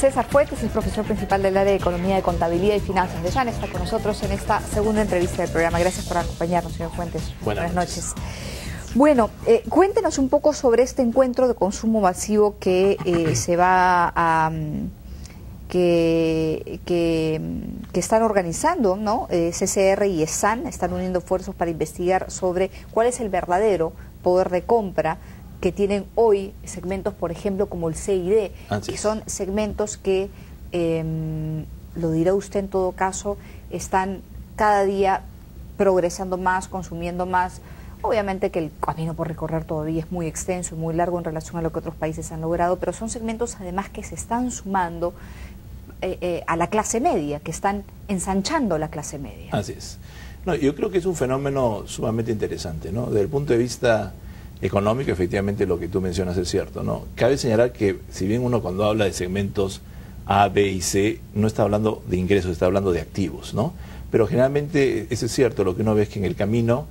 César Fuentes es profesor principal del área de Economía, de Contabilidad y Finanzas de SAN. Está con nosotros en esta segunda entrevista del programa. Gracias por acompañarnos, señor Fuentes. Buenas noches. Bueno, cuéntenos un poco sobre este encuentro de consumo masivo que se va a... que están organizando, ¿no? CCR y SAN están uniendo esfuerzos para investigar sobre cuál es el verdadero poder de compra que tienen hoy segmentos, por ejemplo, como el C&D, que son segmentos que, lo dirá usted en todo caso, están cada día progresando más, consumiendo más. Obviamente que el camino por recorrer todavía es muy extenso y muy largo en relación a lo que otros países han logrado, pero son segmentos además que se están sumando a la clase media, que están ensanchando la clase media. Así es. No, yo creo que es un fenómeno sumamente interesante, ¿no? Desde el punto de vista económico, efectivamente lo que tú mencionas es cierto, ¿no? Cabe señalar que si bien uno cuando habla de segmentos A, B y C, no está hablando de ingresos, está hablando de activos, ¿no? Pero generalmente eso es cierto, lo que uno ve es que en el camino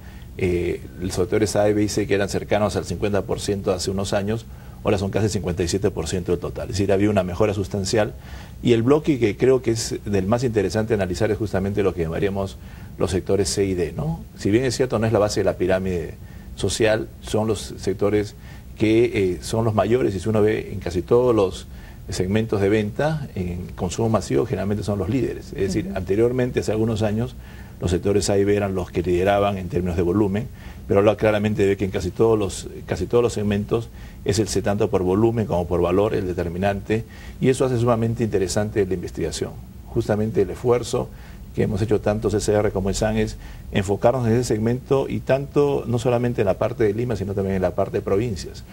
los sectores A, B y C, que eran cercanos al 50% hace unos años, ahora son casi 57% del total. Es decir, había una mejora sustancial. Y el bloque que creo que es del más interesante analizar es justamente lo que llamaríamos los sectores C y D, ¿no? Si bien es cierto, no es la base de la pirámide social, son los sectores que son los mayores, y si uno ve en casi todos los segmentos de venta, en consumo masivo generalmente son los líderes. Es decir, anteriormente, hace algunos años, los sectores A y B eran los que lideraban en términos de volumen, pero ahora claramente ve que en casi todos los segmentos es el C, tanto por volumen como por valor, el determinante, y eso hace sumamente interesante la investigación. Justamente el esfuerzo que hemos hecho tanto CCR como SAN es enfocarnos en ese segmento, y tanto no solamente en la parte de Lima, sino también en la parte de provincias.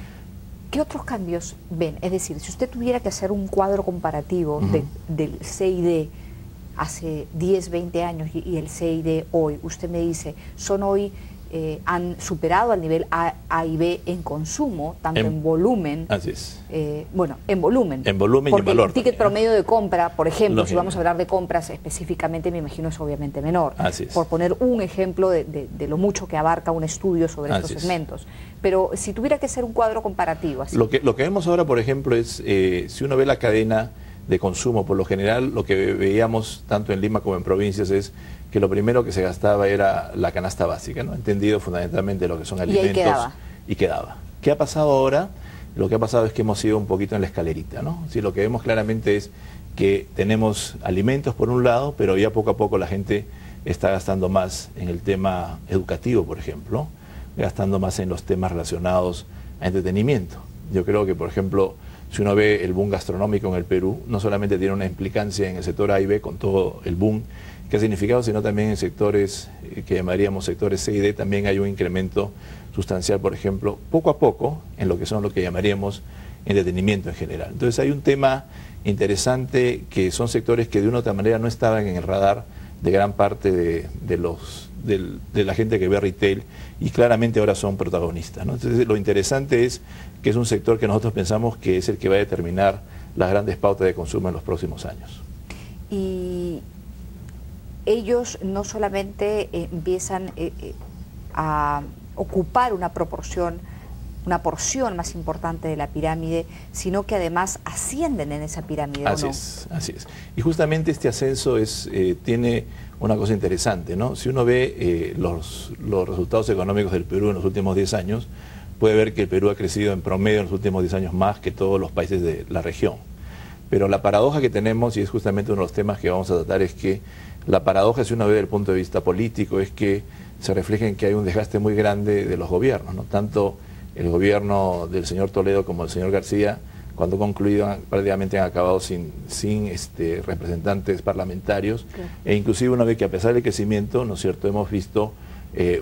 ¿Qué otros cambios ven? Es decir, si usted tuviera que hacer un cuadro comparativo del C&D hace 10, 20 años y el C&D hoy, usted me dice, son hoy, han superado al nivel A y B en consumo, tanto en volumen. Así es. Bueno, en volumen. En volumen y en valor. El ticket promedio de compra, por ejemplo, Lógico. Si vamos a hablar de compras específicamente, me imagino es obviamente menor. Así es. Por poner un ejemplo de lo mucho que abarca un estudio sobre estos segmentos. Pero si tuviera que hacer un cuadro comparativo. Así. Lo que vemos ahora, por ejemplo, es, si uno ve la cadena de consumo, por lo general lo que veíamos tanto en Lima como en provincias es que lo primero que se gastaba era la canasta básica, ¿no? Entendido fundamentalmente lo que son alimentos. Y quedaba. ¿Qué ha pasado ahora? Lo que ha pasado es que hemos ido un poquito en la escalerita, ¿no? Sí, lo que vemos claramente es que tenemos alimentos por un lado, pero ya poco a poco la gente está gastando más en el tema educativo, por ejemplo, gastando más en los temas relacionados a entretenimiento. Yo creo que, por ejemplo, si uno ve el boom gastronómico en el Perú, no solamente tiene una implicancia en el sector A y B con todo el boom que ha significado, sino también en sectores que llamaríamos sectores C y D, también hay un incremento sustancial, por ejemplo, poco a poco, en lo que llamaríamos entretenimiento en general. Entonces hay un tema interesante, que son sectores que de una u otra manera no estaban en el radar de gran parte de la gente que ve retail, y claramente ahora son protagonistas, ¿no? Entonces lo interesante es que es un sector que nosotros pensamos que es el que va a determinar las grandes pautas de consumo en los próximos años. Y ellos no solamente empiezan a ocupar una porción más importante de la pirámide, sino que además ascienden en esa pirámide. Así es, así es. Y justamente este ascenso tiene una cosa interesante, ¿no? Si uno ve los resultados económicos del Perú en los últimos 10 años, puede ver que el Perú ha crecido en promedio en los últimos 10 años más que todos los países de la región. Pero la paradoja que tenemos, y es justamente uno de los temas que vamos a tratar, es que la paradoja, si uno ve desde el punto de vista político, es que se refleja en que hay un desgaste muy grande de los gobiernos, ¿no? Tanto el gobierno del señor Toledo como el señor García, cuando concluido, prácticamente han acabado sin representantes parlamentarios. Claro. E inclusive uno ve que a pesar del crecimiento, ¿no es cierto?, hemos visto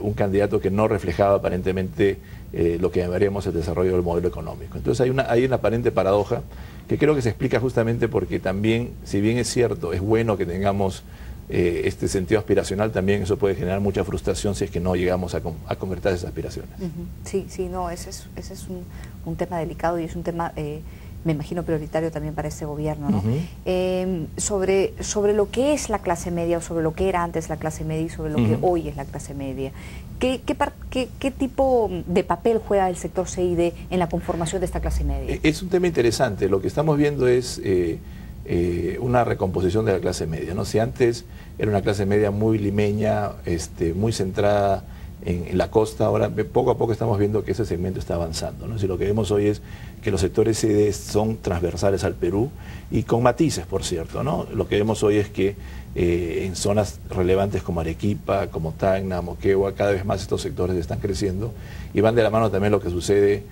un candidato que no reflejaba aparentemente lo que llamaríamos el desarrollo del modelo económico. Entonces hay una aparente paradoja que creo que se explica justamente porque también, si bien es cierto, es bueno que tengamos este sentido aspiracional, también eso puede generar mucha frustración si es que no llegamos a concretar esas aspiraciones. Sí, no, ese es un tema delicado, y es un tema, me imagino, prioritario también para este gobierno, ¿no? Sobre lo que es la clase media, o sobre lo que era antes la clase media y sobre lo que hoy es la clase media, ¿qué tipo de papel juega el sector C&D en la conformación de esta clase media? Es un tema interesante. Lo que estamos viendo es una recomposición de la clase media, ¿no? Si antes era una clase media muy limeña, muy centrada en la costa, ahora poco a poco estamos viendo que ese segmento está avanzando, ¿no? Si lo que vemos hoy es que los sectores CD son transversales al Perú y con matices, por cierto, ¿no? Lo que vemos hoy es que en zonas relevantes como Arequipa, como Tacna, Moquegua, cada vez más estos sectores están creciendo y van de la mano también lo que sucede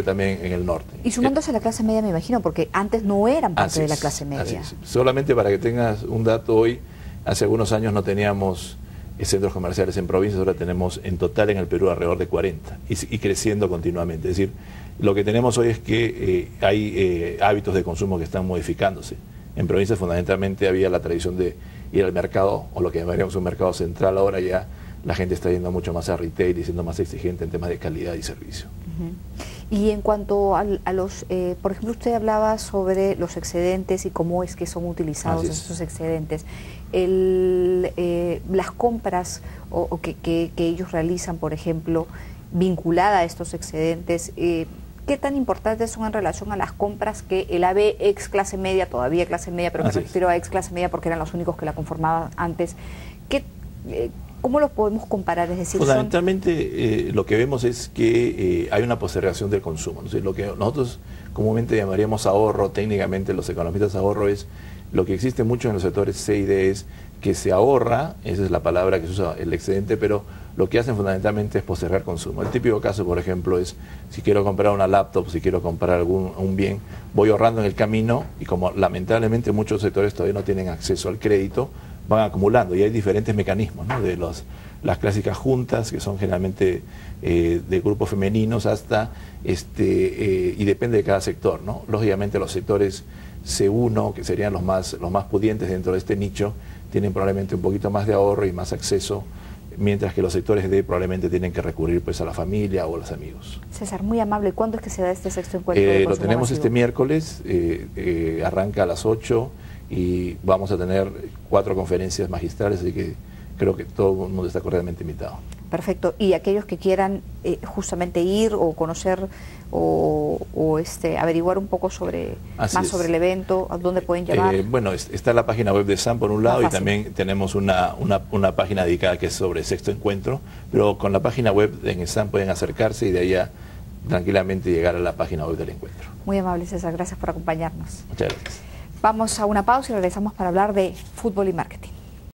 también en el norte. Y sumándose a la clase media, me imagino, porque antes no eran parte de la clase media. Solamente para que tengas un dato, hoy, hace algunos años no teníamos centros comerciales en provincias, ahora tenemos en total en el Perú alrededor de 40 y creciendo continuamente. Es decir, lo que tenemos hoy es que hay hábitos de consumo que están modificándose. En provincias fundamentalmente había la tradición de ir al mercado, o lo que llamaríamos un mercado central, ahora ya la gente está yendo mucho más a retail y siendo más exigente en temas de calidad y servicio. Y en cuanto a los, por ejemplo, usted hablaba sobre los excedentes y cómo es que son utilizados esos excedentes. Las compras que ellos realizan, por ejemplo, vinculada a estos excedentes, ¿qué tan importantes son en relación a las compras que el AB ex clase media, todavía clase media, pero me refiero a ex clase media porque eran los únicos que la conformaban antes? ¿Cómo los podemos comparar? Es decir, fundamentalmente lo que vemos es que hay una postergación del consumo. Entonces, lo que nosotros comúnmente llamaríamos ahorro, técnicamente los economistas ahorro, es lo que existe mucho en los sectores C y D, es que se ahorra, esa es la palabra que se usa, el excedente, pero lo que hacen fundamentalmente es postergar consumo. El típico caso, por ejemplo, es si quiero comprar una laptop, si quiero comprar un bien, voy ahorrando en el camino y como lamentablemente muchos sectores todavía no tienen acceso al crédito, van acumulando y hay diferentes mecanismos, ¿no? De las clásicas juntas, que son generalmente de grupos femeninos, hasta y depende de cada sector, ¿no? Lógicamente los sectores C1, que serían los más pudientes dentro de este nicho, tienen probablemente un poquito más de ahorro y más acceso, mientras que los sectores D probablemente tienen que recurrir pues a la familia o a los amigos. César, muy amable. ¿Cuándo es que se da este sexto encuentro? Lo tenemos masivo? Este miércoles, arranca a las 8 y vamos a tener 4 conferencias magistrales, así que creo que todo el mundo está cordialmente invitado. Perfecto. Y aquellos que quieran justamente ir o conocer o averiguar un poco sobre sobre el evento, ¿a dónde pueden llamar? Bueno, está la página web de SAN por un lado y también tenemos una página dedicada que es sobre sexto encuentro, pero con la página web en SAN pueden acercarse y de allá tranquilamente llegar a la página web del encuentro. Muy amable, César, gracias por acompañarnos. Muchas gracias. Vamos a una pausa y regresamos para hablar de fútbol y marketing.